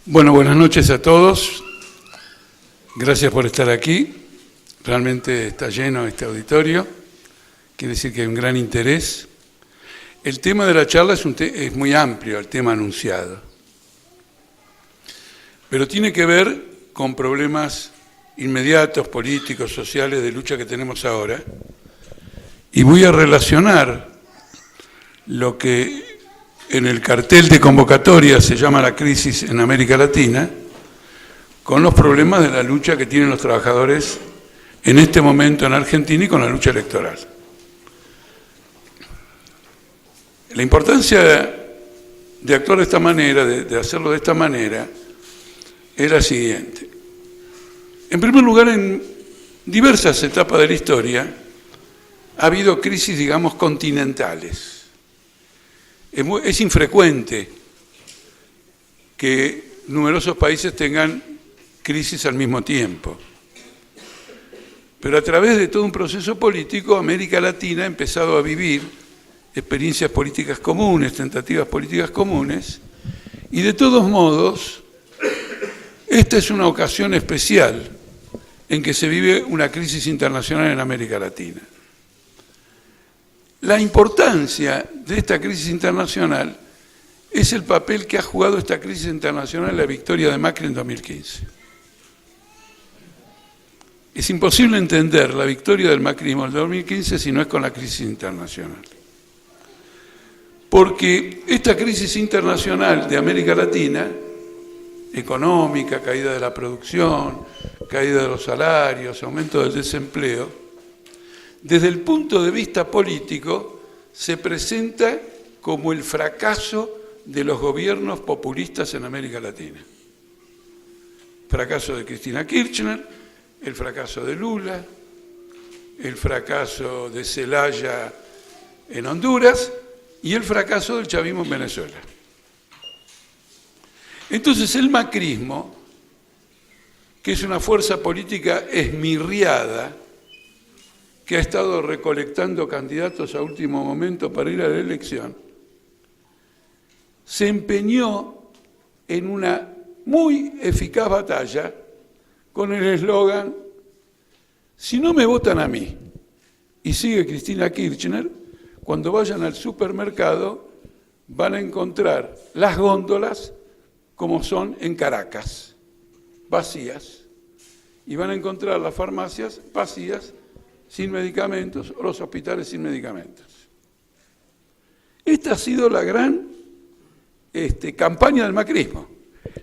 Bueno, buenas noches a todos. Gracias por estar aquí. Realmente está lleno este auditorio. Quiere decir que hay un gran interés. El tema de la charla es muy amplio, el tema anunciado. Pero tiene que ver con problemas inmediatos, políticos, sociales, de lucha que tenemos ahora. Y voy a relacionar lo que en el cartel de convocatoria se llama la crisis en América Latina, con los problemas de la lucha que tienen los trabajadores en este momento en Argentina y con la lucha electoral. La importancia de actuar de esta manera, de hacerlo de esta manera, es la siguiente. En primer lugar, en diversas etapas de la historia ha habido crisis, digamos, continentales. Es infrecuente que numerosos países tengan crisis al mismo tiempo. Pero a través de todo un proceso político, América Latina ha empezado a vivir experiencias políticas comunes, tentativas políticas comunes, y de todos modos, esta es una ocasión especial en que se vive una crisis internacional en América Latina. La importancia de esta crisis internacional es el papel que ha jugado esta crisis internacional en la victoria de Macri en 2015. Es imposible entender la victoria del macrismo en 2015 si no es con la crisis internacional. Porque esta crisis internacional de América Latina, económica, caída de la producción, caída de los salarios, aumento del desempleo, desde el punto de vista político, se presenta como el fracaso de los gobiernos populistas en América Latina. Fracaso de Cristina Kirchner, el fracaso de Lula, el fracaso de Zelaya en Honduras y el fracaso del chavismo en Venezuela. Entonces el macrismo, que es una fuerza política esmirriada, que ha estado recolectando candidatos a último momento para ir a la elección, se empeñó en una muy eficaz batalla con el eslogan: si no me votan a mí, y sigue Cristina Kirchner, cuando vayan al supermercado van a encontrar las góndolas como son en Caracas, vacías, y van a encontrar las farmacias vacías, sin medicamentos, o los hospitales sin medicamentos. Esta ha sido la gran campaña del macrismo,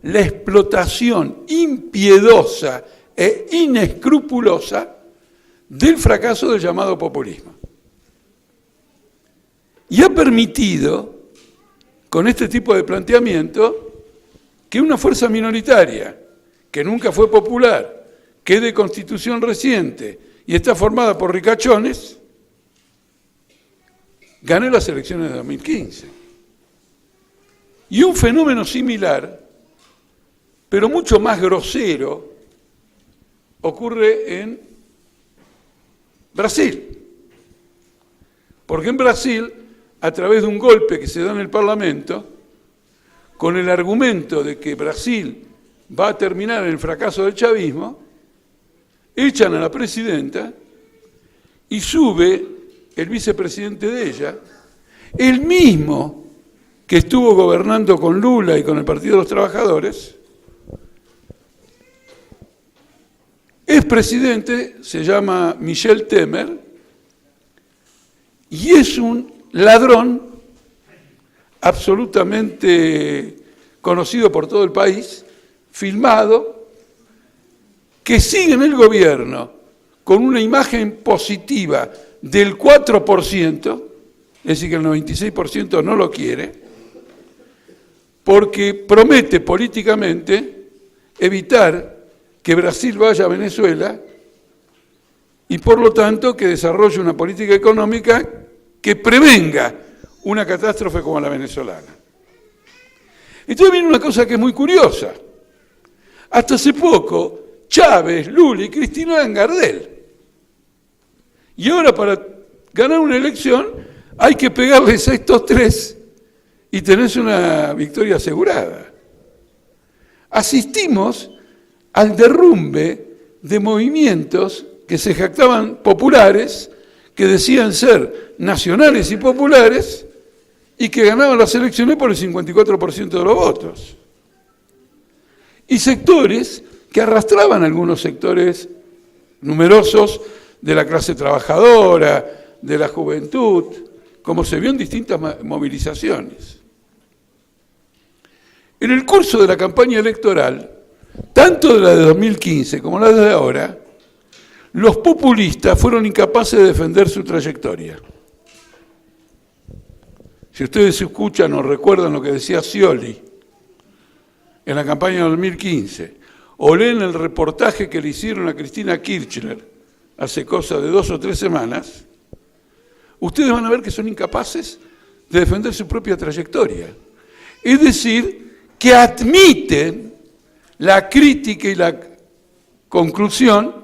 la explotación impiedosa e inescrupulosa del fracaso del llamado populismo. Y ha permitido, con este tipo de planteamiento, que una fuerza minoritaria, que nunca fue popular, que es de constitución reciente y está formada por ricachones, gane las elecciones de 2015. Y un fenómeno similar, pero mucho más grosero, ocurre en Brasil. Porque en Brasil, a través de un golpe que se da en el Parlamento, con el argumento de que Brasil va a terminar en el fracaso del chavismo, echan a la presidenta y sube el vicepresidente de ella, el mismo que estuvo gobernando con Lula y con el Partido de los Trabajadores, es presidente, se llama Michel Temer, y es un ladrón absolutamente conocido por todo el país, filmado, que sigue en el gobierno con una imagen positiva del 4%, es decir, que el 96% no lo quiere, porque promete políticamente evitar que Brasil vaya a Venezuela y, por lo tanto, que desarrolle una política económica que prevenga una catástrofe como la venezolana. Entonces viene una cosa que es muy curiosa. Hasta hace poco, Chávez, Lula y Cristina eran Gardel. Y ahora para ganar una elección hay que pegarles a estos tres y tenés una victoria asegurada. asistimos al derrumbe de movimientos que se jactaban populares, que decían ser nacionales y populares, y que ganaban las elecciones por el 54% de los votos. Y sectores que arrastraban algunos sectores numerosos de la clase trabajadora, de la juventud, como se vio en distintas movilizaciones. En el curso de la campaña electoral, tanto de la de 2015 como la de ahora, los populistas fueron incapaces de defender su trayectoria. Si ustedes escuchan o recuerdan lo que decía Scioli en la campaña de 2015, o leen el reportaje que le hicieron a Cristina Kirchner hace cosa de 2 o 3 semanas, ustedes van a ver que son incapaces de defender su propia trayectoria. Es decir, que admiten la crítica y la conclusión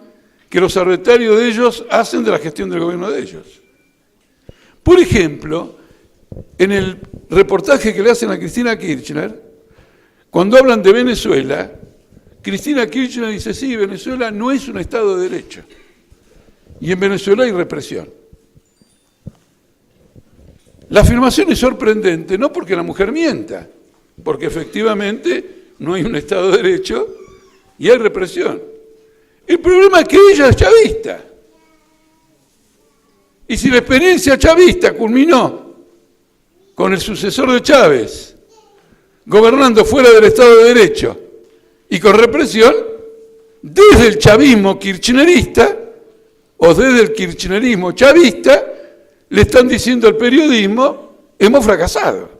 que los adversarios de ellos hacen de la gestión del gobierno de ellos. Por ejemplo, en el reportaje que le hacen a Cristina Kirchner, cuando hablan de Venezuela, Cristina Kirchner dice, sí, Venezuela no es un Estado de Derecho. Y en Venezuela hay represión. La afirmación es sorprendente, no porque la mujer mienta, porque efectivamente no hay un Estado de Derecho y hay represión. El problema es que ella es chavista. Y si la experiencia chavista culminó con el sucesor de Chávez, gobernando fuera del Estado de Derecho y con represión, desde el chavismo kirchnerista o desde el kirchnerismo chavista, le están diciendo al periodismo, hemos fracasado.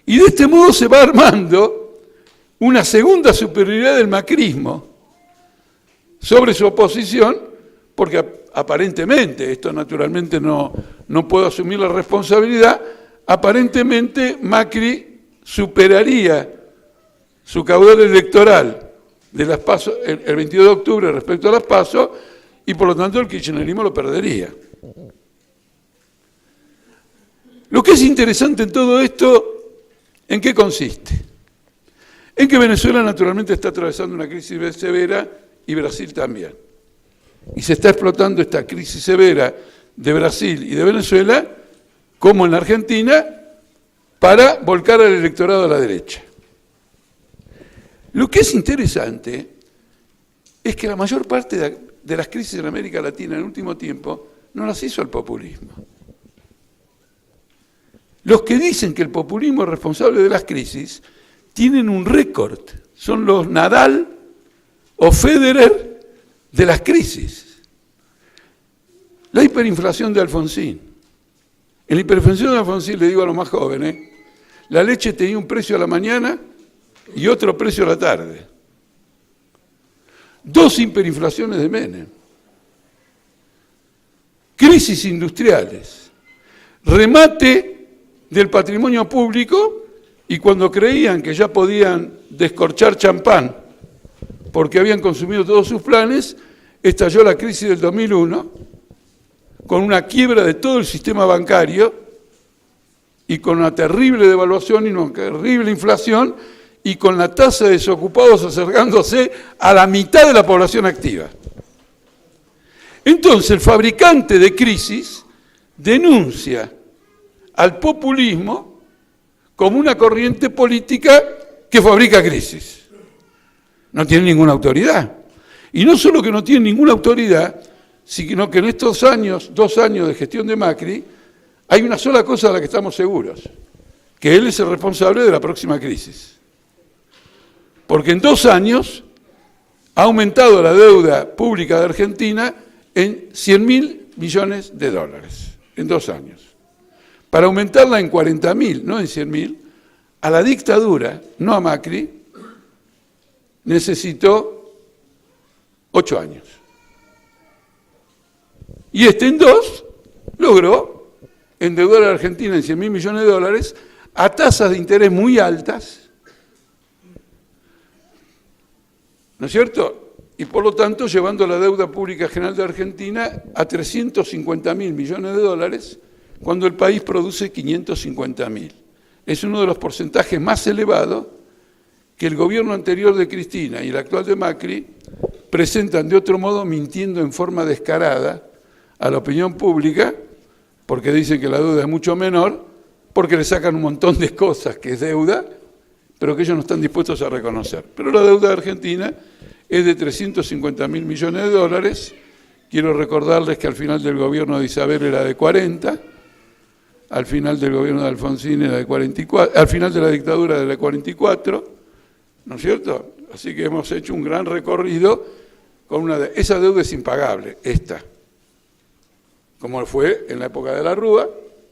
Y de este modo se va armando una segunda superioridad del macrismo sobre su oposición, porque aparentemente, esto naturalmente no puedo asumir la responsabilidad, aparentemente Macri superaría su caudal electoral de las PASO, el 22 de octubre respecto a las PASO, y por lo tanto el kirchnerismo lo perdería. Lo que es interesante en todo esto, ¿en qué consiste? En que Venezuela naturalmente está atravesando una crisis severa y Brasil también. Y se está explotando esta crisis severa de Brasil y de Venezuela, como en la Argentina, para volcar al electorado a la derecha. Lo que es interesante es que la mayor parte de las crisis en América Latina en el último tiempo no las hizo el populismo. Los que dicen que el populismo es responsable de las crisis tienen un récord, son los Nadal o Federer de las crisis. La hiperinflación de Alfonsín. En la hiperinflación de Alfonsín, le digo a los más jóvenes, la leche tenía un precio a la mañana y otro precio a la tarde. 2 hiperinflaciones de Menem. Crisis industriales. Remate del patrimonio público, y cuando creían que ya podían descorchar champán porque habían consumido todos sus planes, estalló la crisis del 2001 con una quiebra de todo el sistema bancario y con una terrible devaluación y una terrible inflación y con la tasa de desocupados acercándose a la mitad de la población activa. Entonces el fabricante de crisis denuncia al populismo como una corriente política que fabrica crisis. No tiene ninguna autoridad. Y no solo que no tiene ninguna autoridad, sino que en estos años, 2 años de gestión de Macri, hay una sola cosa de la que estamos seguros, que él es el responsable de la próxima crisis. Porque en 2 años ha aumentado la deuda pública de Argentina en 100.000 millones de dólares, en 2 años. Para aumentarla en 40.000, no en 100.000, a la dictadura, no a Macri, necesitó 8 años. Y en 2 logró endeudar a la Argentina en 100.000 millones de dólares a tasas de interés muy altas, ¿no es cierto? Y por lo tanto llevando la deuda pública general de Argentina a 350.000 millones de dólares, cuando el país produce 550.000. Es uno de los porcentajes más elevados que el gobierno anterior de Cristina y el actual de Macri presentan de otro modo, mintiendo en forma descarada a la opinión pública, porque dicen que la deuda es mucho menor, porque le sacan un montón de cosas que es deuda, pero que ellos no están dispuestos a reconocer. Pero la deuda de Argentina es de 350.000 millones de dólares. Quiero recordarles que al final del gobierno de Isabel era de 40, al final del gobierno de Alfonsín era de 44, al final de la dictadura era de 44, ¿no es cierto? Así que hemos hecho un gran recorrido con esa deuda es impagable, esta, como fue en la época de la Rúa,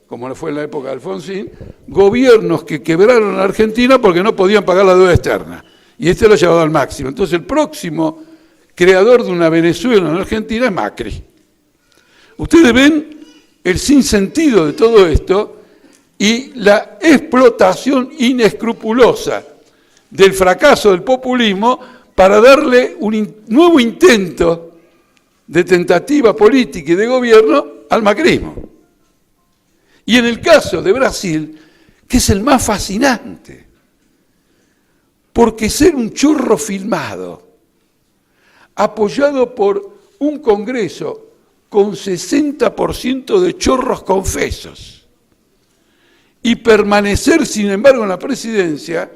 como fue en la época de Alfonsín, gobiernos que quebraron a la Argentina porque no podían pagar la deuda externa. Y este lo ha llevado al máximo. Entonces el próximo creador de una Venezuela en Argentina es Macri. Ustedes ven el sinsentido de todo esto y la explotación inescrupulosa del fracaso del populismo para darle un nuevo intento de tentativa política y de gobierno al macrismo. Y en el caso de Brasil, que es el más fascinante, porque ser un chorro filmado, apoyado por un Congreso con 60% de chorros confesos, y permanecer, sin embargo, en la presidencia,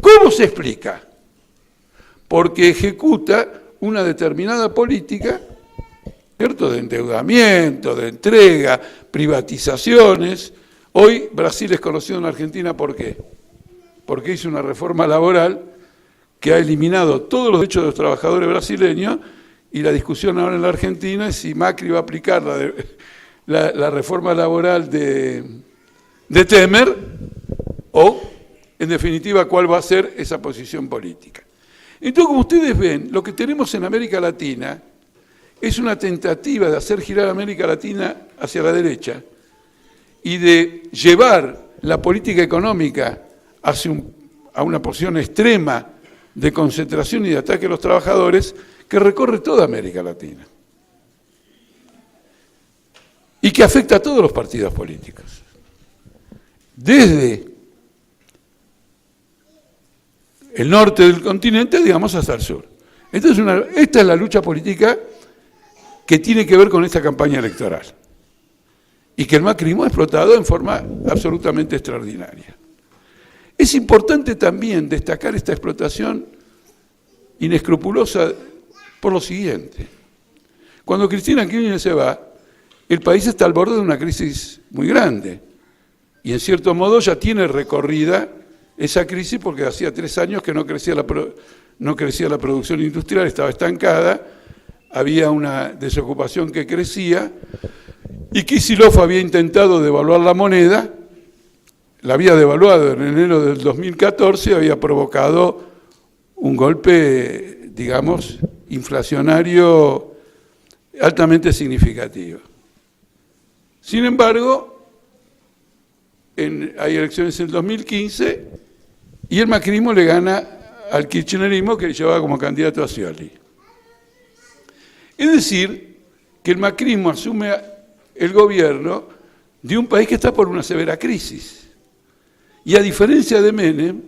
¿cómo se explica? Porque ejecuta una determinada política, ¿cierto?, de endeudamiento, de entrega, privatizaciones. Hoy Brasil es conocido en Argentina, ¿por qué? Porque hizo una reforma laboral que ha eliminado todos los derechos de los trabajadores brasileños, y la discusión ahora en la Argentina es si Macri va a aplicar la reforma laboral de Temer, o, en definitiva, cuál va a ser esa posición política. Entonces, como ustedes ven, lo que tenemos en América Latina es una tentativa de hacer girar a América Latina hacia la derecha y de llevar la política económica a una posición extrema de concentración y de ataque a los trabajadores que recorre toda América Latina y que afecta a todos los partidos políticos, desde el norte del continente, digamos, hasta el sur. Entonces, esta es la lucha política que tiene que ver con esta campaña electoral y que el macrismo ha explotado en forma absolutamente extraordinaria. Es importante también destacar esta explotación inescrupulosa por lo siguiente. Cuando Cristina Kirchner se va, el país está al borde de una crisis muy grande y en cierto modo ya tiene recorrida esa crisis porque hacía 3 años que no crecía la producción industrial, estaba estancada, había una desocupación que crecía y Kicillof había intentado devaluar la moneda, la había devaluado en enero del 2014, había provocado un golpe, digamos, inflacionario altamente significativo. Sin embargo, hay elecciones en el 2015 y el macrismo le gana al kirchnerismo que le llevaba como candidato a Scioli. Es decir, que el macrismo asume el gobierno de un país que está por una severa crisis. Y a diferencia de Menem,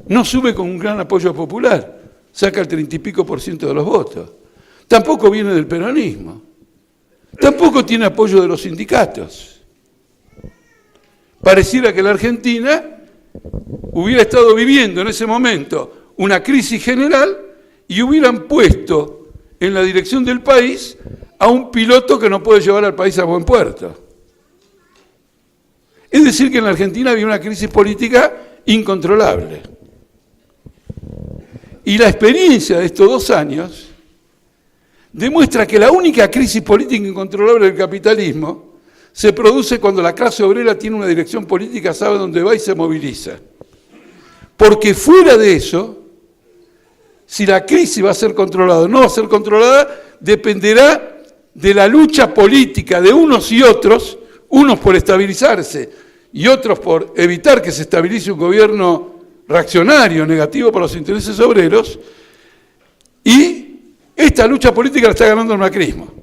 no sube con un gran apoyo popular, saca el 30 y pico % de los votos. Tampoco viene del peronismo. Tampoco tiene apoyo de los sindicatos. Pareciera que la Argentina hubiera estado viviendo en ese momento una crisis general y hubieran puesto en la dirección del país a un piloto que no puede llevar al país a buen puerto. Es decir, que en la Argentina había una crisis política incontrolable. Y la experiencia de estos 2 años demuestra que la única crisis política incontrolable del capitalismo se produce cuando la clase obrera tiene una dirección política, sabe dónde va y se moviliza. Porque fuera de eso, si la crisis va a ser controlada o no va a ser controlada, dependerá de la lucha política de unos y otros, unos por estabilizarse y otros por evitar que se estabilice un gobierno reaccionario, negativo para los intereses obreros, y esta lucha política la está ganando el macrismo.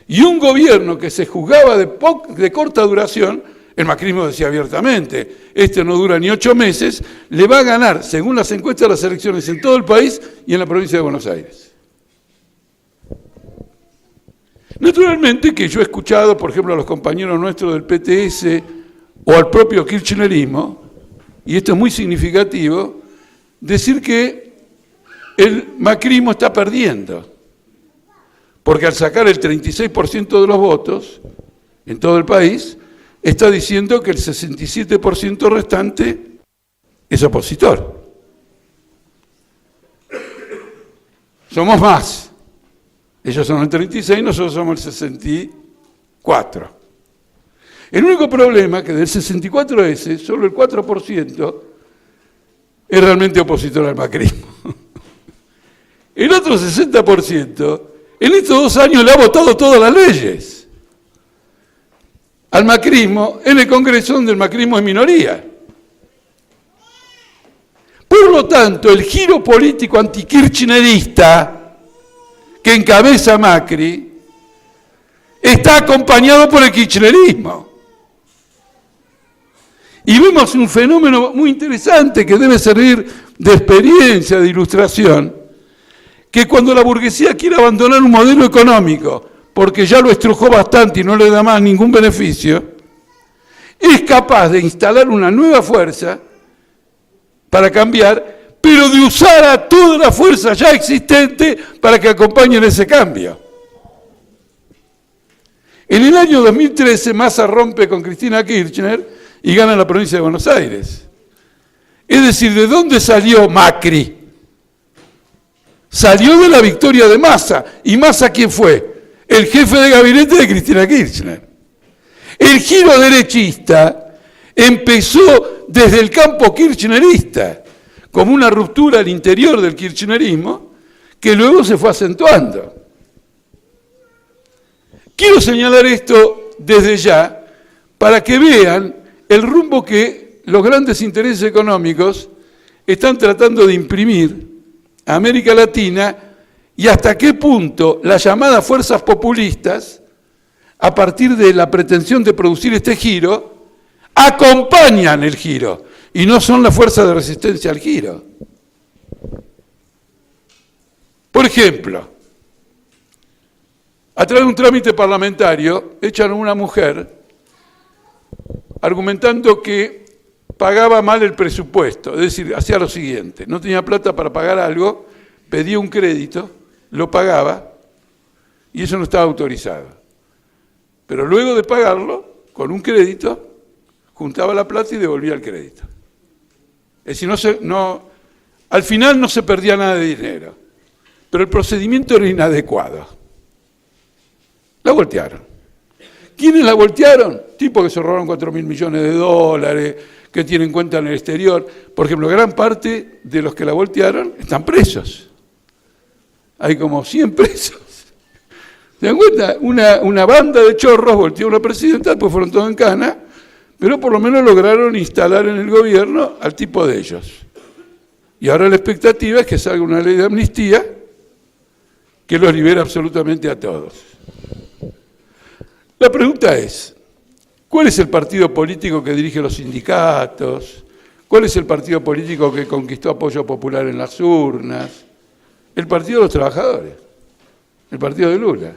Y un gobierno que se juzgaba de corta duración, El macrismo decía abiertamente, este no dura ni 8 meses, le va a ganar, según las encuestas, las elecciones en todo el país y en la provincia de Buenos Aires. Naturalmente que yo he escuchado, por ejemplo, a los compañeros nuestros del PTS o al propio kirchnerismo, y esto es muy significativo, decir que el macrismo está perdiendo, porque al sacar el 36% de los votos en todo el país, está diciendo que el 67% restante es opositor. Somos más. Ellos son el 36, nosotros somos el 64. El único problema es que del 64 ese, solo el 4% es realmente opositor al macrismo. El otro 60%, en estos 2 años le ha votado todas las leyes al macrismo en el Congreso, donde el macrismo es minoría. Por lo tanto, el giro político antikirchnerista que encabeza Macri está acompañado por el kirchnerismo. Y vemos un fenómeno muy interesante que debe servir de experiencia, de ilustración, que cuando la burguesía quiere abandonar un modelo económico, porque ya lo estrujó bastante y no le da más ningún beneficio, es capaz de instalar una nueva fuerza para cambiar, pero de usar a toda la fuerza ya existente para que acompañen ese cambio. En el año 2013, Massa rompe con Cristina Kirchner y gana la provincia de Buenos Aires. Es decir, ¿de dónde salió Macri? Salió de la victoria de Massa. ¿Y Massa quién fue? El jefe de gabinete de Cristina Kirchner. El giro derechista empezó desde el campo kirchnerista, como una ruptura al interior del kirchnerismo, que luego se fue acentuando. Quiero señalar esto desde ya para que vean el rumbo que los grandes intereses económicos están tratando de imprimir a América Latina y hasta qué punto las llamadas fuerzas populistas, a partir de la pretensión de producir este giro, acompañan el giro y no son la fuerza de resistencia al giro. Por ejemplo, a través de un trámite parlamentario, echan a una mujer argumentando que pagaba mal el presupuesto, es decir, hacía lo siguiente, no tenía plata para pagar algo, pedía un crédito, lo pagaba y eso no estaba autorizado. Pero luego de pagarlo, con un crédito, juntaba la plata y devolvía el crédito. Es decir, al final no se perdía nada de dinero, pero el procedimiento era inadecuado. La voltearon. ¿Quiénes la voltearon? Tipos que se robaron 4.000 millones de dólares, que tienen cuenta en el exterior. Por ejemplo, gran parte de los que la voltearon están presos. Hay como 100 presos. ¿Se dan cuenta? Una banda de chorros volteó a una presidenta, después fueron todos en cana, pero por lo menos lograron instalar en el gobierno al tipo de ellos. Y ahora la expectativa es que salga una ley de amnistía que los libera absolutamente a todos. La pregunta es, ¿cuál es el partido político que dirige los sindicatos? ¿Cuál es el partido político que conquistó apoyo popular en las urnas? El Partido de los Trabajadores, el partido de Lula.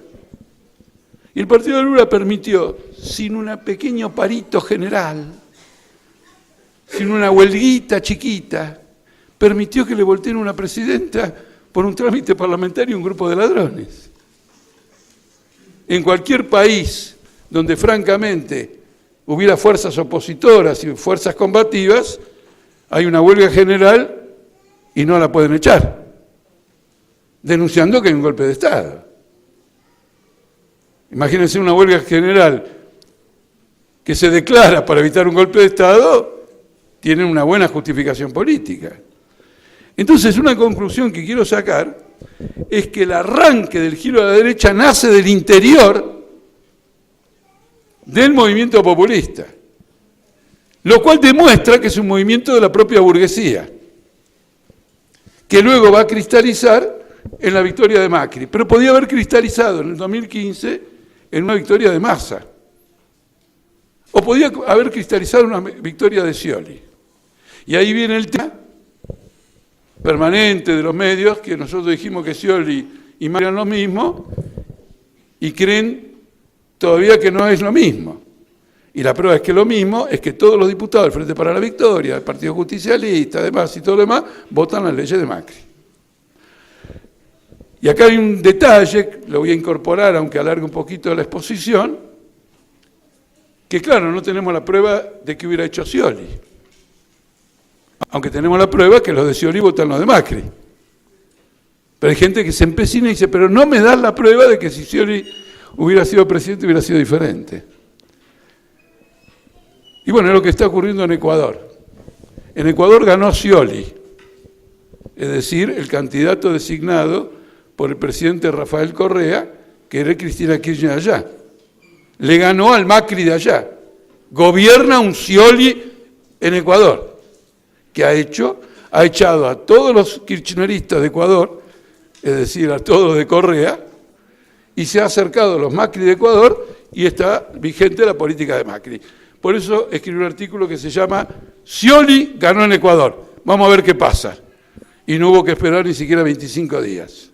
Y el partido de Lula permitió, sin un pequeño parito general, sin una huelguita chiquita, permitió que le volteen una presidenta por un trámite parlamentario un grupo de ladrones. En cualquier país donde francamente hubiera fuerzas opositoras y fuerzas combativas, hay una huelga general y no la pueden echar, denunciando que hay un golpe de Estado. Imagínense una huelga general que se declara para evitar un golpe de Estado, tiene una buena justificación política. Entonces, una conclusión que quiero sacar es que el arranque del giro a la derecha nace del interior del movimiento populista, lo cual demuestra que es un movimiento de la propia burguesía, que luego va a cristalizar en la victoria de Macri, pero podía haber cristalizado en el 2015 en una victoria de Massa. o podía haber cristalizado una victoria de Scioli. Y ahí viene el tema permanente de los medios, que nosotros dijimos que Scioli y Macri eran lo mismo, y creen todavía que no es lo mismo. Y la prueba es que lo mismo es que todos los diputados del Frente para la Victoria, el Partido Justicialista, además y todo lo demás, votan las leyes de Macri. Y acá hay un detalle, lo voy a incorporar, aunque alargue un poquito la exposición, que claro, no tenemos la prueba de que hubiera hecho Scioli. Aunque tenemos la prueba que los de Scioli votan los de Macri. Pero hay gente que se empecina y dice, pero no me das la prueba de que si Scioli hubiera sido presidente hubiera sido diferente. Y bueno, es lo que está ocurriendo en Ecuador. En Ecuador ganó Scioli, es decir, el candidato designado por el presidente Rafael Correa, que era Cristina Kirchner allá. Le ganó al Macri de allá. Gobierna un Scioli en Ecuador, que ha echado a todos los kirchneristas de Ecuador, es decir, a todos de Correa, y se ha acercado a los Macri de Ecuador y está vigente la política de Macri. Por eso escribí un artículo que se llama Scioli ganó en Ecuador. Vamos a ver qué pasa. Y no hubo que esperar ni siquiera 25 días.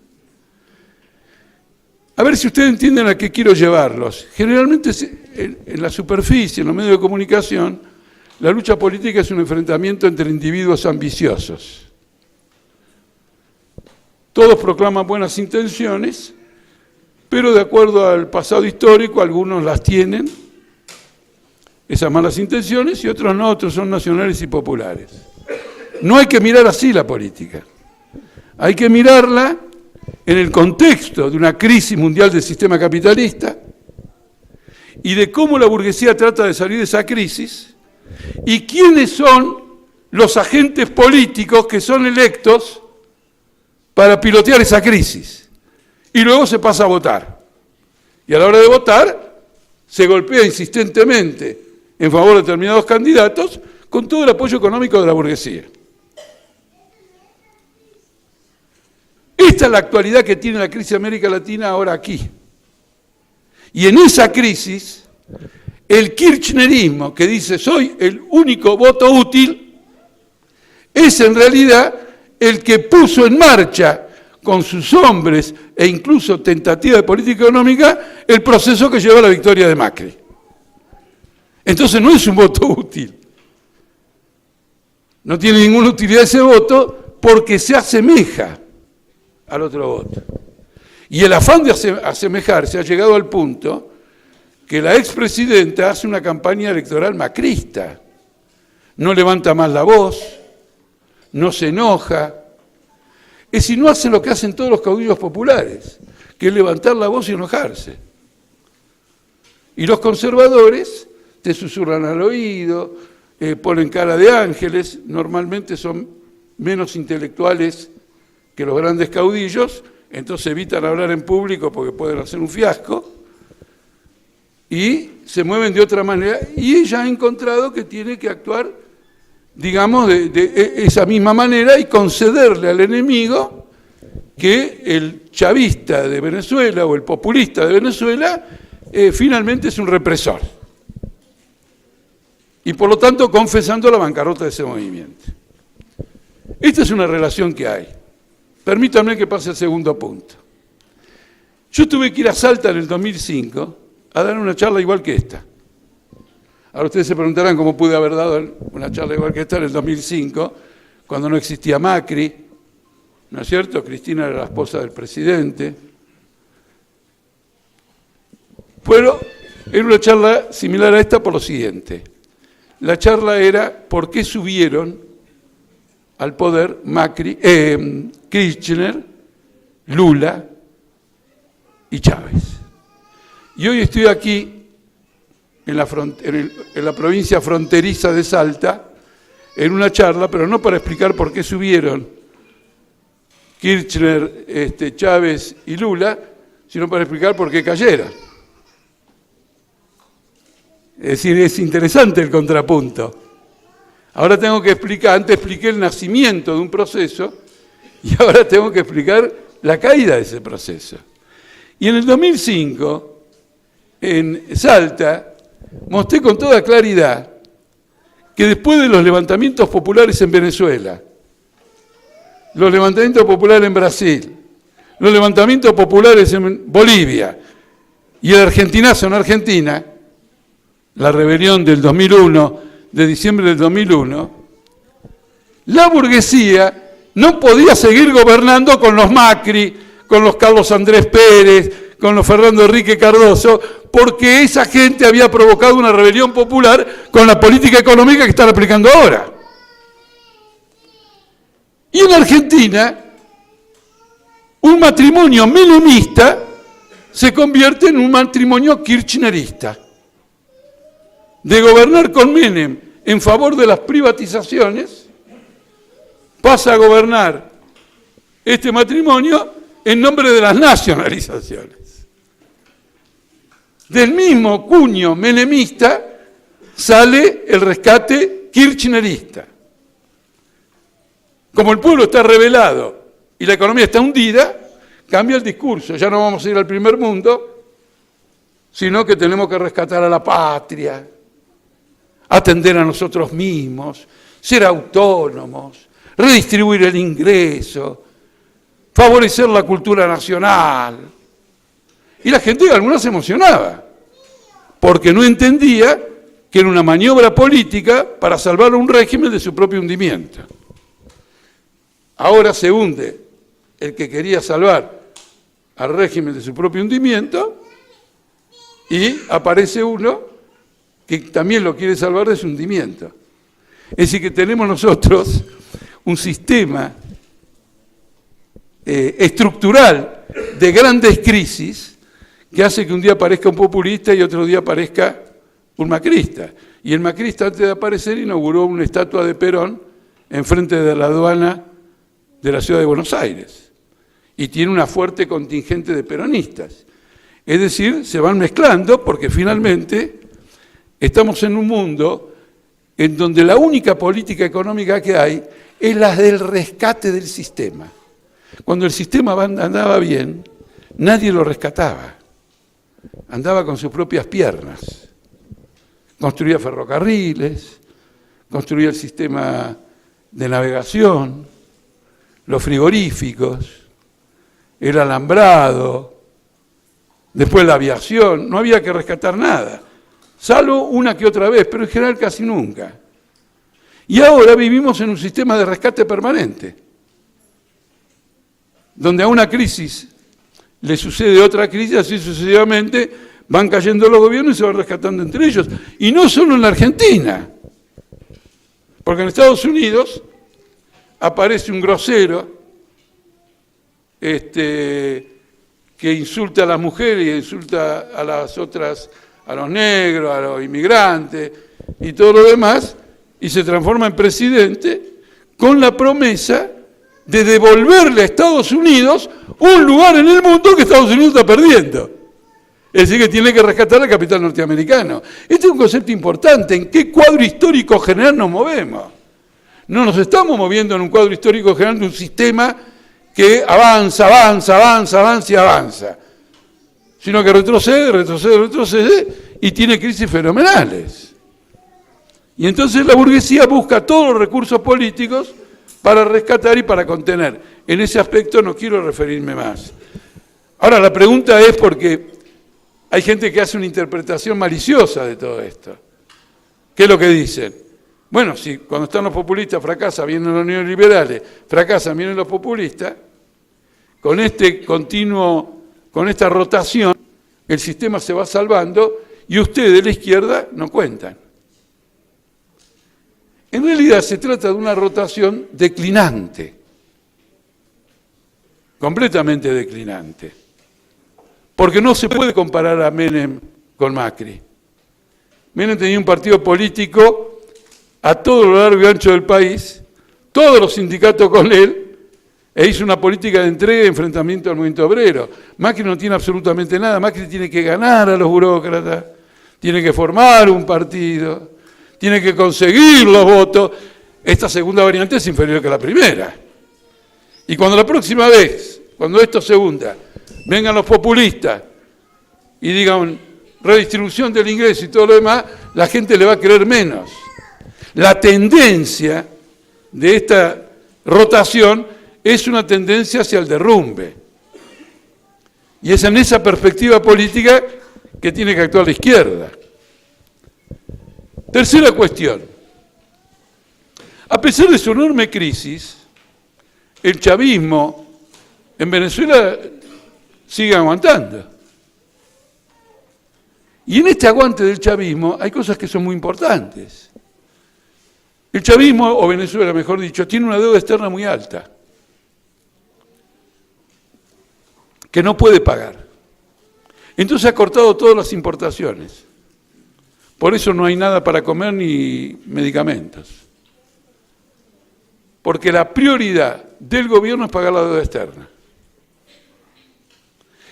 A ver si ustedes entienden a qué quiero llevarlos. Generalmente en la superficie, en los medios de comunicación, la lucha política es un enfrentamiento entre individuos ambiciosos. Todos proclaman buenas intenciones, pero de acuerdo al pasado histórico, algunos las tienen, esas malas intenciones, y otros no, otros son nacionales y populares. No hay que mirar así la política. Hay que mirarla en el contexto de una crisis mundial del sistema capitalista y de cómo la burguesía trata de salir de esa crisis y quiénes son los agentes políticos que son electos para pilotear esa crisis. Y luego se pasa a votar. Y a la hora de votar se golpea insistentemente en favor de determinados candidatos con todo el apoyo económico de la burguesía. Esta es la actualidad que tiene la crisis de América Latina ahora aquí. Y en esa crisis, el kirchnerismo, que dice soy el único voto útil, es en realidad el que puso en marcha con sus hombres e incluso tentativa de política económica el proceso que lleva a la victoria de Macri. Entonces no es un voto útil. No tiene ninguna utilidad ese voto porque se asemeja al otro voto. Y el afán de asemejarse ha llegado al punto que la expresidenta hace una campaña electoral macrista. No levanta más la voz, no se enoja. Es decir, no hace lo que hacen todos los caudillos populares, que es levantar la voz y enojarse. Y los conservadores te susurran al oído, ponen cara de ángeles, normalmente son menos intelectuales que los grandes caudillos, entonces evitan hablar en público porque pueden hacer un fiasco, y se mueven de otra manera, y ella ha encontrado que tiene que actuar, digamos, de esa misma manera y concederle al enemigo que el chavista de Venezuela o el populista de Venezuela finalmente es un represor. Y por lo tanto confesando la bancarrota de ese movimiento. Esta es una relación que hay. Permítanme que pase al segundo punto. Yo tuve que ir a Salta en el 2005 a dar una charla igual que esta. Ahora ustedes se preguntarán cómo pude haber dado una charla igual que esta en el 2005, cuando no existía Macri, ¿no es cierto? Cristina era la esposa del presidente. Pero era una charla similar a esta por lo siguiente. La charla era ¿por qué subieron al poder Macri, Kirchner, Lula y Chávez? Y hoy estoy aquí en la provincia fronteriza de Salta, en una charla, pero no para explicar por qué subieron Kirchner, Chávez y Lula, sino para explicar por qué cayeron. Es decir, es interesante el contrapunto. Ahora tengo que explicar, antes expliqué el nacimiento de un proceso, y ahora tengo que explicar la caída de ese proceso. Y en el 2005, en Salta, mostré con toda claridad que después de los levantamientos populares en Venezuela, los levantamientos populares en Brasil, los levantamientos populares en Bolivia y el argentinazo en Argentina, la rebelión del 2001, de diciembre del 2001, la burguesía no podía seguir gobernando con los Macri, con los Carlos Andrés Pérez, con los Fernando Enrique Cardoso, porque esa gente había provocado una rebelión popular con la política económica que están aplicando ahora. Y en Argentina, un matrimonio menemista se convierte en un matrimonio kirchnerista. De gobernar con Menem en favor de las privatizaciones, pasa a gobernar este matrimonio en nombre de las nacionalizaciones. Del mismo cuño menemista sale el rescate kirchnerista. Como el pueblo está rebelado y la economía está hundida, cambia el discurso. Ya no vamos a ir al primer mundo, sino que tenemos que rescatar a la patria, atender a nosotros mismos, ser autónomos, redistribuir el ingreso, favorecer la cultura nacional. Y la gente, alguna se emocionaba, porque no entendía que era una maniobra política para salvar a un régimen de su propio hundimiento. Ahora se hunde el que quería salvar al régimen de su propio hundimiento y aparece uno que también lo quiere salvar de su hundimiento. Es decir, que tenemos nosotros un sistema estructural de grandes crisis que hace que un día aparezca un populista y otro día aparezca un macrista. Y el macrista, antes de aparecer, inauguró una estatua de Perón enfrente de la aduana de la ciudad de Buenos Aires. Y tiene una fuerte contingente de peronistas. Es decir, se van mezclando porque finalmente estamos en un mundo en donde la única política económica que hay es la del rescate del sistema. Cuando el sistema andaba bien, nadie lo rescataba. Andaba con sus propias piernas. Construía ferrocarriles, construía el sistema de navegación, los frigoríficos, el alambrado, después la aviación. No había que rescatar nada, salvo una que otra vez, pero en general casi nunca. Y ahora vivimos en un sistema de rescate permanente, donde a una crisis le sucede otra crisis, así sucesivamente van cayendo los gobiernos y se van rescatando entre ellos. Y no solo en la Argentina, porque en Estados Unidos aparece un grosero que insulta a las mujeres y insulta a las otras, a los negros, a los inmigrantes y todo lo demás, y se transforma en presidente con la promesa de devolverle a Estados Unidos un lugar en el mundo que Estados Unidos está perdiendo. Es decir, que tiene que rescatar al capital norteamericano. Este es un concepto importante. ¿En qué cuadro histórico general nos movemos? No nos estamos moviendo en un cuadro histórico general de un sistema que avanza, sino que retrocede y tiene crisis fenomenales. Y entonces la burguesía busca todos los recursos políticos para rescatar y para contener. En ese aspecto no quiero referirme más. Ahora, la pregunta es porque hay gente que hace una interpretación maliciosa de todo esto. ¿Qué es lo que dicen? Bueno, si cuando están los populistas fracasan, vienen los neoliberales, fracasan, vienen los populistas, con esta rotación, el sistema se va salvando y ustedes de la izquierda no cuentan. En realidad se trata de una rotación declinante, completamente declinante, porque no se puede comparar a Menem con Macri. Menem tenía un partido político a todo lo largo y ancho del país, todos los sindicatos con él, e hizo una política de entrega y enfrentamiento al movimiento obrero. Macri no tiene absolutamente nada. Macri tiene que ganar a los burócratas, tiene que formar un partido, tiene que conseguir los votos. Esta segunda variante es inferior que la primera. Y cuando la próxima vez, cuando esto se hunda, vengan los populistas y digan, redistribución del ingreso y todo lo demás, la gente le va a creer menos. La tendencia de esta rotación es una tendencia hacia el derrumbe. Y es en esa perspectiva política que tiene que actuar la izquierda. Tercera cuestión. A pesar de su enorme crisis, el chavismo en Venezuela sigue aguantando. Y en este aguante del chavismo hay cosas que son muy importantes. El chavismo, o Venezuela mejor dicho, tiene una deuda externa muy alta, que no puede pagar. Entonces ha cortado todas las importaciones. Por eso no hay nada para comer ni medicamentos. Porque la prioridad del gobierno es pagar la deuda externa.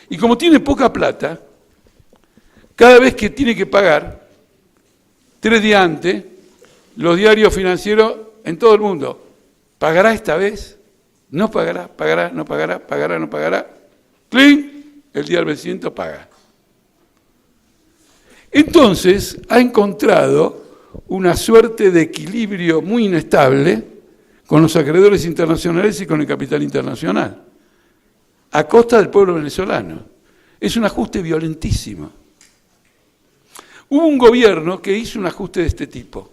Y como tiene poca plata, cada vez que tiene que pagar, 3 días antes, los diarios financieros en todo el mundo, ¿pagará esta vez? ¿No pagará? ¿Pagará? ¿No pagará? ¿Pagará? ¿No pagará? ¡Cling! El día del vencimiento paga. Entonces, ha encontrado una suerte de equilibrio muy inestable con los acreedores internacionales y con el capital internacional, a costa del pueblo venezolano. Es un ajuste violentísimo. Hubo un gobierno que hizo un ajuste de este tipo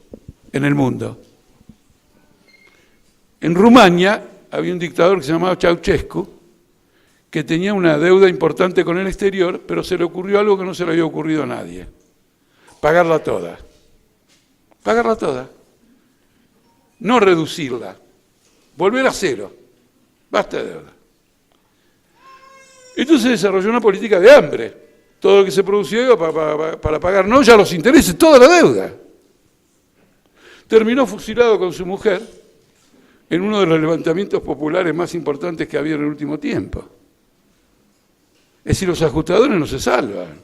en el mundo. En Rumania había un dictador que se llamaba Ceausescu, que tenía una deuda importante con el exterior, pero se le ocurrió algo que no se le había ocurrido a nadie: pagarla toda. Pagarla toda. No reducirla. Volver a cero. Basta de deuda. Entonces desarrolló una política de hambre. Todo lo que se producía iba para pagar no ya los intereses, toda la deuda. Terminó fusilado con su mujer en uno de los levantamientos populares más importantes que había en el último tiempo. Es decir, los ajustadores no se salvan.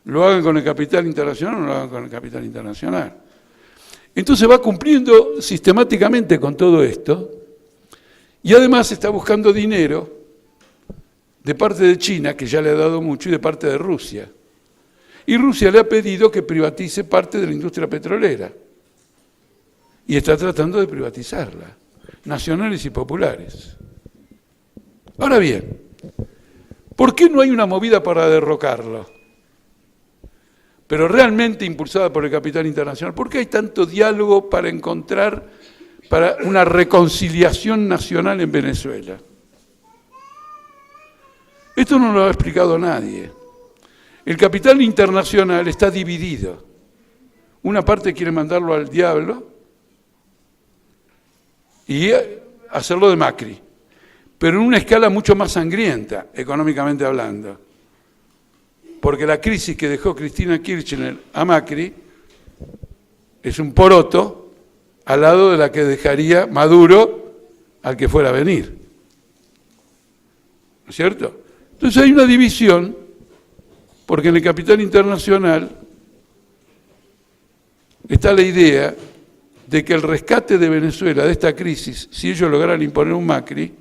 Lo hagan con el capital internacional o no lo hagan con el capital internacional. Entonces va cumpliendo sistemáticamente con todo esto y además está buscando dinero de parte de China, que ya le ha dado mucho, y de parte de Rusia. Y Rusia le ha pedido que privatice parte de la industria petrolera. Y está tratando de privatizarla, nacionales y populares. Ahora bien, ¿por qué no hay una movida para derrocarlo? Pero realmente impulsada por el capital internacional. ¿Por qué hay tanto diálogo para encontrar para una reconciliación nacional en Venezuela? Esto no lo ha explicado nadie. El capital internacional está dividido. Una parte quiere mandarlo al diablo y hacerlo de Macri, pero en una escala mucho más sangrienta, económicamente hablando. Porque la crisis que dejó Cristina Kirchner a Macri es un poroto al lado de la que dejaría Maduro al que fuera a venir. ¿No es cierto? Entonces hay una división, porque en el capital internacional está la idea de que el rescate de Venezuela de esta crisis, si ellos lograran imponer un Macri,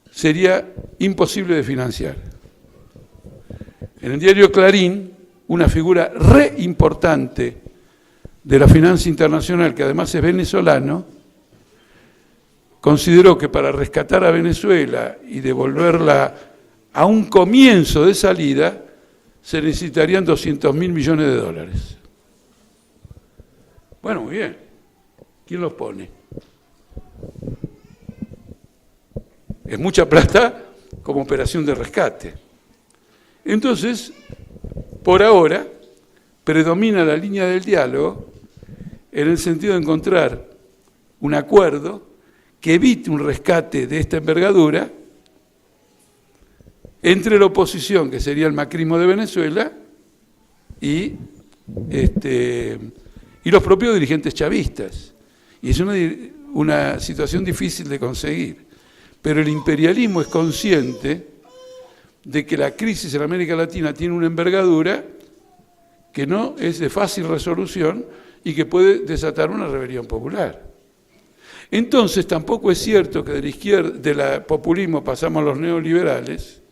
sería imposible de financiar. En el diario Clarín, una figura re importante de la finanza internacional, que además es venezolano, consideró que para rescatar a Venezuela y devolverla a un comienzo de salida, se necesitarían 200.000 millones de dólares. Bueno, muy bien. ¿Quién los pone? Es mucha plata como operación de rescate. Entonces, por ahora, predomina la línea del diálogo en el sentido de encontrar un acuerdo que evite un rescate de esta envergadura entre la oposición, que sería el macrismo de Venezuela, y los propios dirigentes chavistas. Y es una situación difícil de conseguir. Pero el imperialismo es consciente de que la crisis en América Latina tiene una envergadura que no es de fácil resolución y que puede desatar una rebelión popular. Entonces tampoco es cierto que de la izquierda, del populismo pasamos a los neoliberales,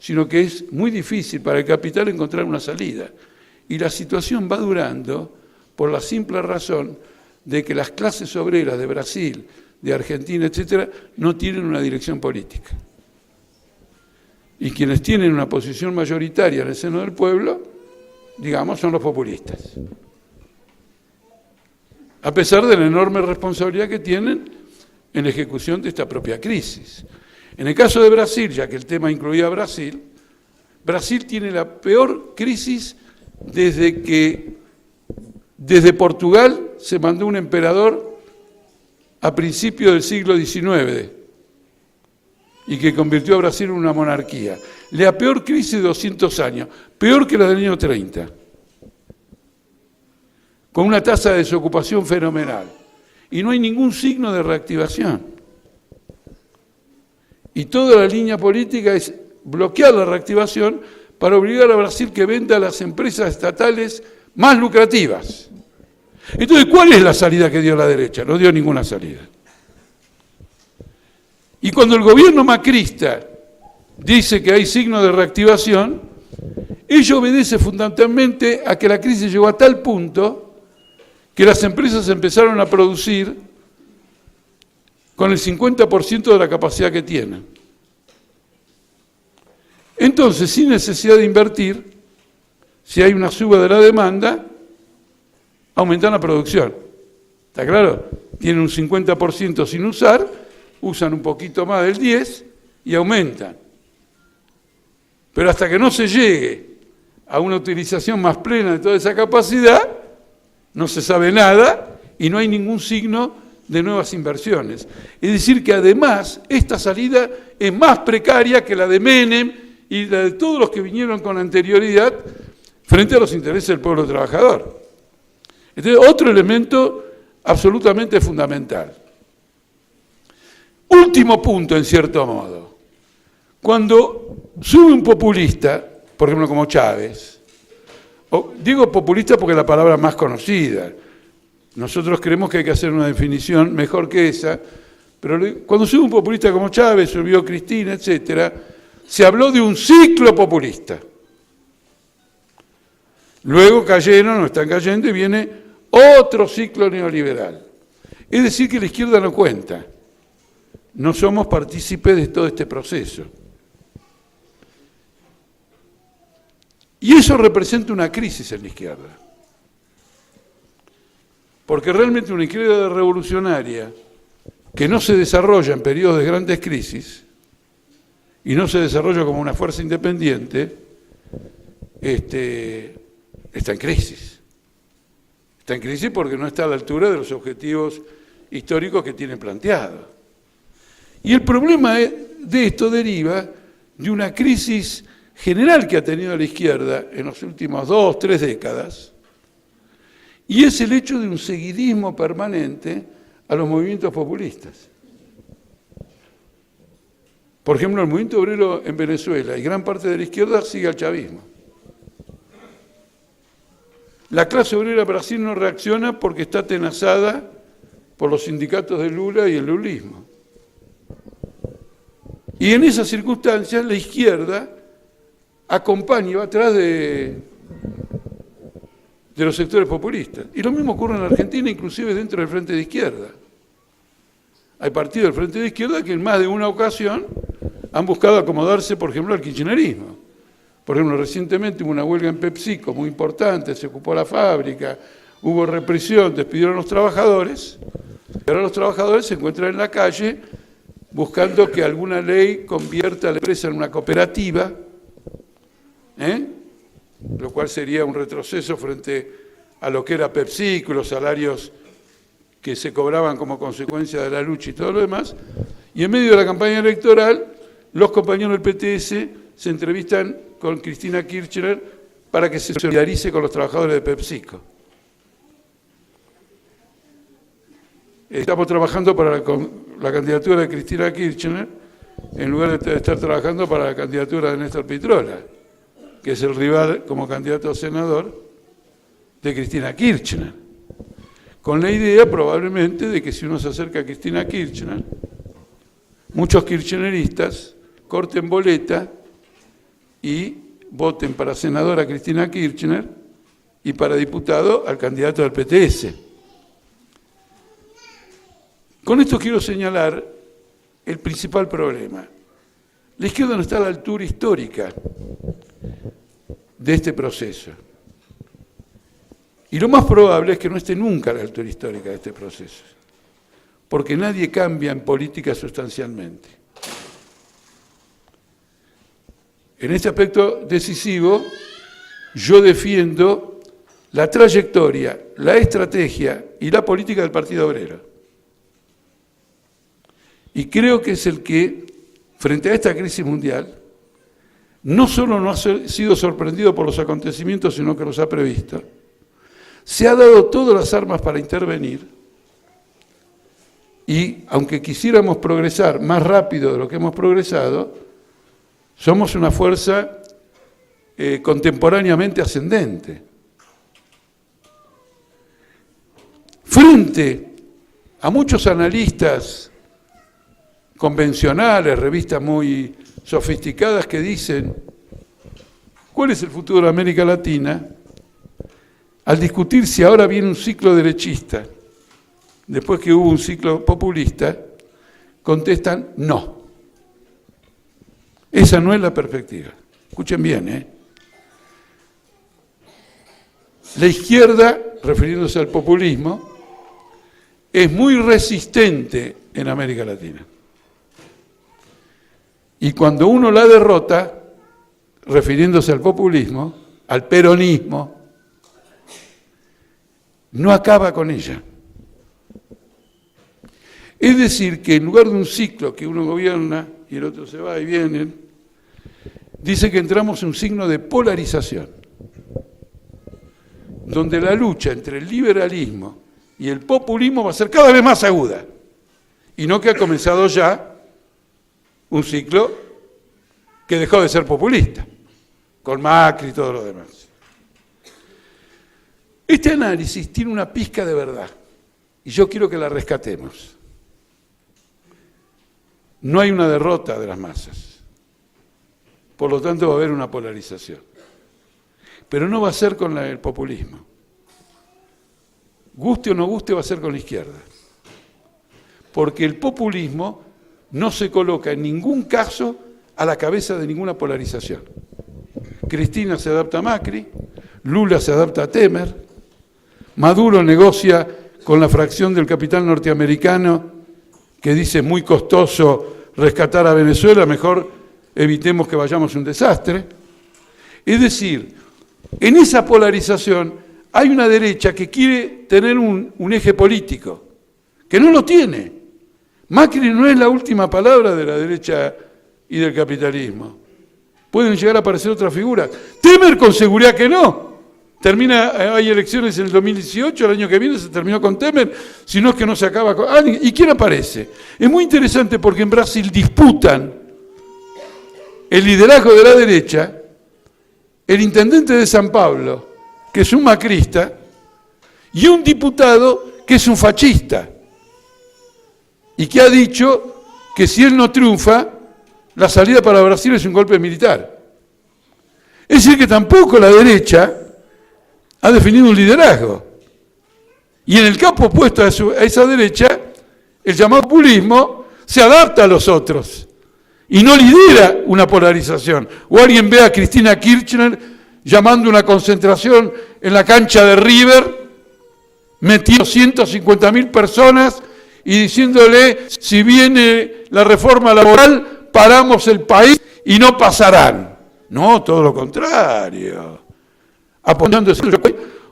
sino que es muy difícil para el capital encontrar una salida. Y la situación va durando por la simple razón de que las clases obreras de Brasil, de Argentina, etcétera, no tienen una dirección política. Y quienes tienen una posición mayoritaria en el seno del pueblo, digamos, son los populistas. A pesar de la enorme responsabilidad que tienen en la ejecución de esta propia crisis. En el caso de Brasil, ya que el tema incluía a Brasil, Brasil tiene la peor crisis desde Portugal se mandó un emperador a principios del siglo XIX y que convirtió a Brasil en una monarquía. La peor crisis de 200 años, peor que la del año 30, con una tasa de desocupación fenomenal. Y no hay ningún signo de reactivación. Y toda la línea política es bloquear la reactivación para obligar a Brasil que venda a las empresas estatales más lucrativas. Entonces, ¿cuál es la salida que dio la derecha? No dio ninguna salida. Y cuando el gobierno macrista dice que hay signos de reactivación, ello obedece fundamentalmente a que la crisis llegó a tal punto que las empresas empezaron a producir con el 50% de la capacidad que tienen. Entonces, sin necesidad de invertir, si hay una suba de la demanda, aumentan la producción. ¿Está claro? Tienen un 50% sin usar, usan un poquito más del 10% y aumentan. Pero hasta que no se llegue a una utilización más plena de toda esa capacidad, no se sabe nada y no hay ningún signo de nuevas inversiones. Es decir, que además esta salida es más precaria que la de Menem y la de todos los que vinieron con anterioridad frente a los intereses del pueblo trabajador. Entonces, otro elemento absolutamente fundamental. Último punto, en cierto modo. Cuando sube un populista, por ejemplo como Chávez, digo populista porque es la palabra más conocida, nosotros creemos que hay que hacer una definición mejor que esa, pero cuando sube un populista como Chávez, subió Cristina, etcétera, se habló de un ciclo populista. Luego cayeron, o están cayendo, y viene otro ciclo neoliberal. Es decir, que la izquierda no cuenta. No somos partícipes de todo este proceso. Y eso representa una crisis en la izquierda. Porque realmente una izquierda revolucionaria que no se desarrolla en periodos de grandes crisis y no se desarrolla como una fuerza independiente, está en crisis. Está en crisis porque no está a la altura de los objetivos históricos que tiene planteados. Y el problema de esto deriva de una crisis general que ha tenido la izquierda en los últimos 2 o 3 décadas, y es el hecho de un seguidismo permanente a los movimientos populistas. Por ejemplo, el movimiento obrero en Venezuela y gran parte de la izquierda sigue al chavismo. La clase obrera en Brasil no reacciona porque está atenazada por los sindicatos de Lula y el lulismo. Y en esas circunstancias la izquierda acompaña y va atrás de los sectores populistas. Y lo mismo ocurre en Argentina, inclusive dentro del Frente de Izquierda. Hay partidos del Frente de Izquierda que en más de una ocasión han buscado acomodarse, por ejemplo, al kirchnerismo. Por ejemplo, recientemente hubo una huelga en PepsiCo muy importante, se ocupó la fábrica, hubo represión, despidieron a los trabajadores, y ahora los trabajadores se encuentran en la calle buscando que alguna ley convierta a la empresa en una cooperativa, lo cual sería un retroceso frente a lo que era PepsiCo, los salarios que se cobraban como consecuencia de la lucha y todo lo demás. Y en medio de la campaña electoral, los compañeros del PTS se entrevistan con Cristina Kirchner para que se solidarice con los trabajadores de PepsiCo. Estamos trabajando para la candidatura de Cristina Kirchner en lugar de estar trabajando para la candidatura de Néstor Pitrola, que es el rival como candidato a senador de Cristina Kirchner, con la idea probablemente de que si uno se acerca a Cristina Kirchner, muchos kirchneristas corten boleta y voten para senadora a Cristina Kirchner y para diputado al candidato del PTS. Con esto quiero señalar el principal problema. La izquierda no está a la altura histórica de este proceso. Y lo más probable es que no esté nunca a la altura histórica de este proceso, porque nadie cambia en política sustancialmente. En este aspecto decisivo, yo defiendo la trayectoria, la estrategia y la política del Partido Obrero. Y creo que es el que, frente a esta crisis mundial, no solo no ha sido sorprendido por los acontecimientos, sino que los ha previsto. Se ha dado todas las armas para intervenir y, aunque quisiéramos progresar más rápido de lo que hemos progresado, somos una fuerza contemporáneamente ascendente. Frente a muchos analistas convencionales, revistas muy sofisticadas que dicen ¿cuál es el futuro de América Latina? Al discutir si ahora viene un ciclo derechista, después que hubo un ciclo populista, contestan no. Esa no es la perspectiva. Escuchen bien, ¿eh? La izquierda, refiriéndose al populismo, es muy resistente en América Latina. Y cuando uno la derrota, refiriéndose al populismo, al peronismo, no acaba con ella. Es decir, que en lugar de un ciclo que uno gobierna y el otro se va y viene, dice que entramos en un signo de polarización, donde la lucha entre el liberalismo y el populismo va a ser cada vez más aguda, y no que ha comenzado ya un ciclo que dejó de ser populista, con Macri y todo lo demás. Este análisis tiene una pizca de verdad, y yo quiero que la rescatemos. No hay una derrota de las masas, por lo tanto va a haber una polarización. Pero no va a ser con el populismo. Guste o no guste, va a ser con la izquierda. Porque el populismo no se coloca en ningún caso a la cabeza de ninguna polarización. Cristina se adapta a Macri, Lula se adapta a Temer, Maduro negocia con la fracción del capital norteamericano que dice es muy costoso rescatar a Venezuela, mejor evitemos que vayamos a un desastre. Es decir, en esa polarización hay una derecha que quiere tener un eje político, que no lo tiene. Macri no es la última palabra de la derecha y del capitalismo. Pueden llegar a aparecer otras figuras. Temer con seguridad que no. Hay elecciones en el 2018, el año que viene se terminó con Temer, si no es que no se acaba con... ¿Y quién aparece? Es muy interesante porque en Brasil disputan el liderazgo de la derecha, el intendente de San Pablo, que es un macrista, y un diputado que es un fascista, y que ha dicho que si él no triunfa, la salida para Brasil es un golpe militar. Es decir, que tampoco la derecha ha definido un liderazgo. Y en el campo opuesto a esa derecha, el llamado populismo se adapta a los otros y no lidera una polarización. O alguien ve a Cristina Kirchner llamando una concentración en la cancha de River, metiendo 150.000 personas y diciéndole, si viene la reforma laboral, paramos el país y no pasarán. No, todo lo contrario. Apoyando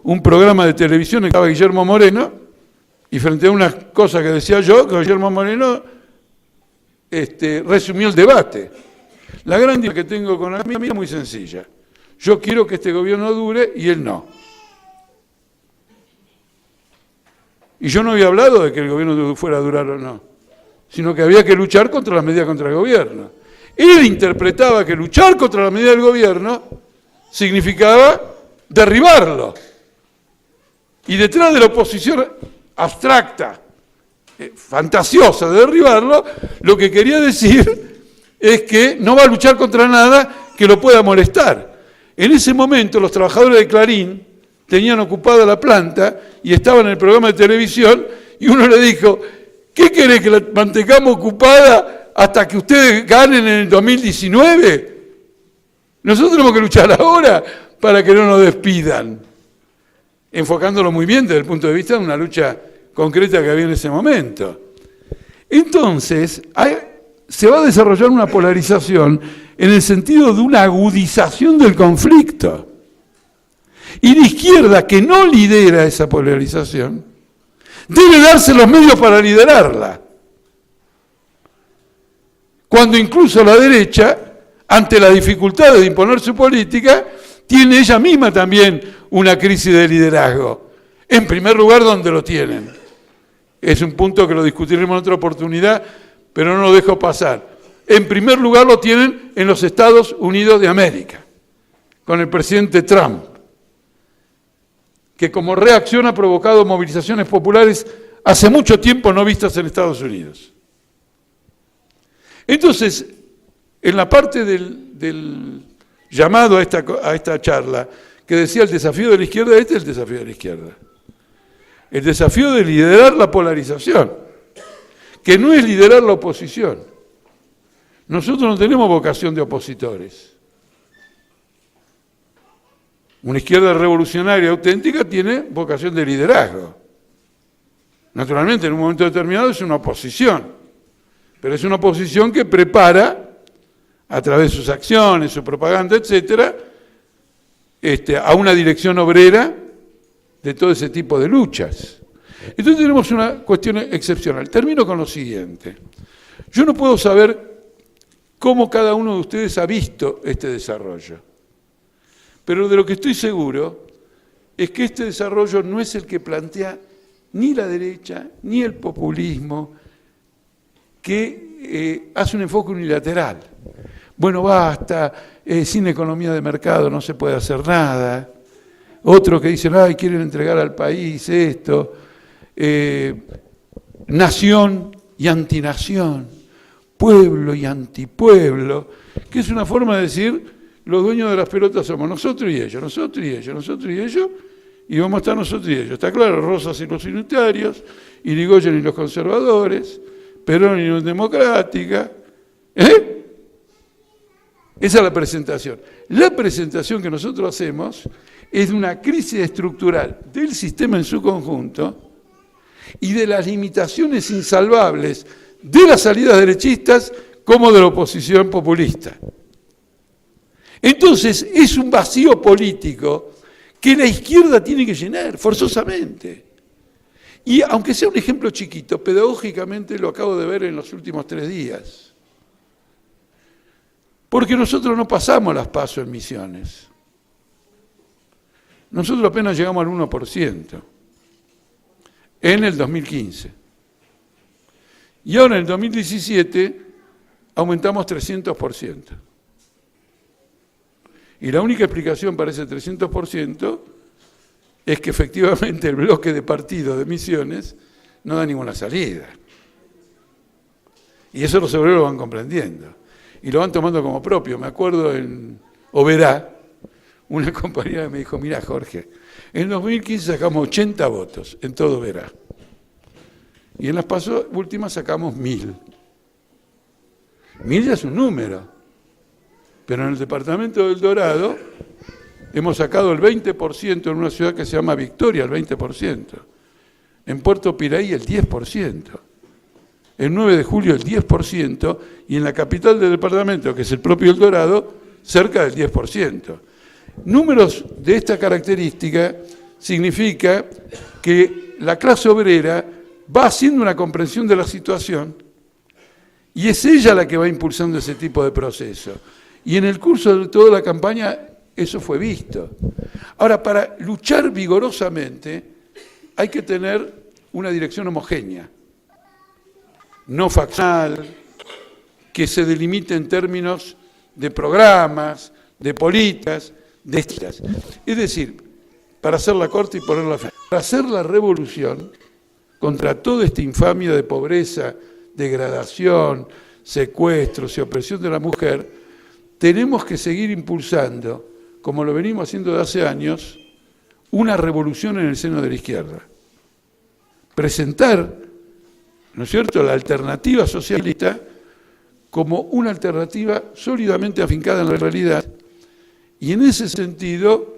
un programa de televisión en que estaba Guillermo Moreno, y frente a unas cosas que decía yo, que Guillermo Moreno resumió el debate. La gran diferencia que tengo con la mía es muy sencilla. Yo quiero que este gobierno dure y él no. Y yo no había hablado de que el gobierno fuera a durar o no, sino que había que luchar contra las medidas contra el gobierno. Él interpretaba que luchar contra las medidas del gobierno significaba derribarlo. Y detrás de la oposición abstracta, fantasiosa de derribarlo, lo que quería decir es que no va a luchar contra nada, que lo pueda molestar. En ese momento los trabajadores de Clarín tenían ocupada la planta y estaban en el programa de televisión y uno le dijo, ¿qué querés que la mantengamos ocupada hasta que ustedes ganen en el 2019? Nosotros tenemos que luchar ahora para que no nos despidan. Enfocándolo muy bien desde el punto de vista de una lucha concreta que había en ese momento. Entonces, se va a desarrollar una polarización en el sentido de una agudización del conflicto. Y la izquierda, que no lidera esa polarización, debe darse los medios para liderarla. Cuando incluso la derecha, ante las dificultades de imponer su política, tiene ella misma también una crisis de liderazgo. En primer lugar, ¿dónde lo tienen? Es un punto que lo discutiremos en otra oportunidad, pero no lo dejo pasar. En primer lugar lo tienen en los Estados Unidos de América, con el presidente Trump, que como reacción ha provocado movilizaciones populares hace mucho tiempo no vistas en Estados Unidos. Entonces, en la parte del llamado a esta charla, que decía el desafío de la izquierda, este es el desafío de la izquierda. El desafío de liderar la polarización, que no es liderar la oposición. Nosotros no tenemos vocación de opositores. Una izquierda revolucionaria auténtica tiene vocación de liderazgo. Naturalmente, en un momento determinado es una oposición, pero es una oposición que prepara, a través de sus acciones, su propaganda, etcétera, a una dirección obrera de todo ese tipo de luchas. Entonces tenemos una cuestión excepcional. Termino con lo siguiente. Yo no puedo saber cómo cada uno de ustedes ha visto este desarrollo, pero de lo que estoy seguro es que este desarrollo no es el que plantea ni la derecha ni el populismo, que hace un enfoque unilateral. Bueno, basta, sin economía de mercado no se puede hacer nada. Otros que dicen, ay, quieren entregar al país esto. Nación y antinación, pueblo y antipueblo, que es una forma de decir, los dueños de las pelotas somos nosotros y ellos, nosotros y ellos, nosotros y ellos, y vamos a estar nosotros y ellos. Está claro, Rosas y los unitarios, Irigoyen y los conservadores, Perón y la Unión Democrática. Esa es la presentación. La presentación que nosotros hacemos es de una crisis estructural del sistema en su conjunto y de las limitaciones insalvables de las salidas derechistas como de la oposición populista. Entonces, es un vacío político que la izquierda tiene que llenar, forzosamente. Y aunque sea un ejemplo chiquito, pedagógicamente lo acabo de ver en los últimos 3 días. Porque nosotros no pasamos las PASO en Misiones. Nosotros apenas llegamos al 1% en el 2015. Y ahora en el 2017 aumentamos 300%. Y la única explicación para ese 300% es que efectivamente el bloque de partidos de Misiones no da ninguna salida. Y eso los obreros lo van comprendiendo. Y lo van tomando como propio. Me acuerdo en Oberá, una compañera me dijo, mirá Jorge, en 2015 sacamos 80 votos en todo Oberá. Y en las PASO últimas sacamos 1000. 1000 ya es un número. Pero en el departamento del Dorado hemos sacado el 20% en una ciudad que se llama Victoria, el 20%. En Puerto Piraí el 10%. El 9 de julio el 10%, y en la capital del departamento, que es el propio El Dorado, cerca del 10%. Números de esta característica significa que la clase obrera va haciendo una comprensión de la situación y es ella la que va impulsando ese tipo de proceso. Y en el curso de toda la campaña eso fue visto. Ahora, para luchar vigorosamente hay que tener una dirección homogénea, no faccional, que se delimite en términos de programas, de políticas, de estilos. Es decir, para hacerla corta y ponerla fin, para hacer la revolución contra toda esta infamia de pobreza, degradación, secuestros y opresión de la mujer, tenemos que seguir impulsando, como lo venimos haciendo de hace años, una revolución en el seno de la izquierda. Presentar, ¿no es cierto?, la alternativa socialista como una alternativa sólidamente afincada en la realidad. Y en ese sentido,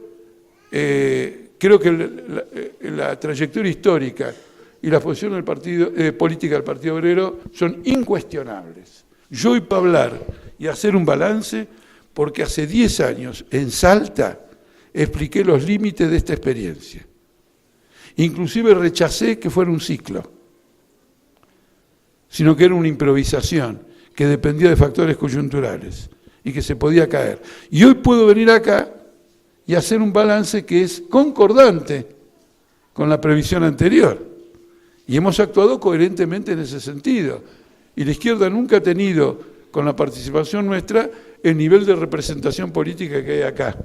creo que la trayectoria histórica y la posición del política del Partido Obrero son incuestionables. Yo hoy puedo hablar y hacer un balance porque hace 10 años en Salta expliqué los límites de esta experiencia. Inclusive rechacé que fuera un ciclo, sino que era una improvisación que dependía de factores coyunturales y que se podía caer. Y hoy puedo venir acá y hacer un balance que es concordante con la previsión anterior. Y hemos actuado coherentemente en ese sentido. Y la izquierda nunca ha tenido, con la participación nuestra, el nivel de representación política que hay acá,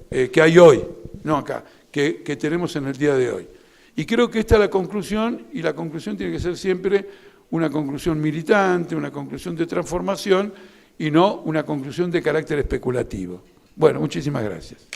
que hay hoy, no acá, que tenemos en el día de hoy. Y creo que esta es la conclusión, y la conclusión tiene que ser siempre una conclusión militante, una conclusión de transformación, y no una conclusión de carácter especulativo. Bueno, muchísimas gracias.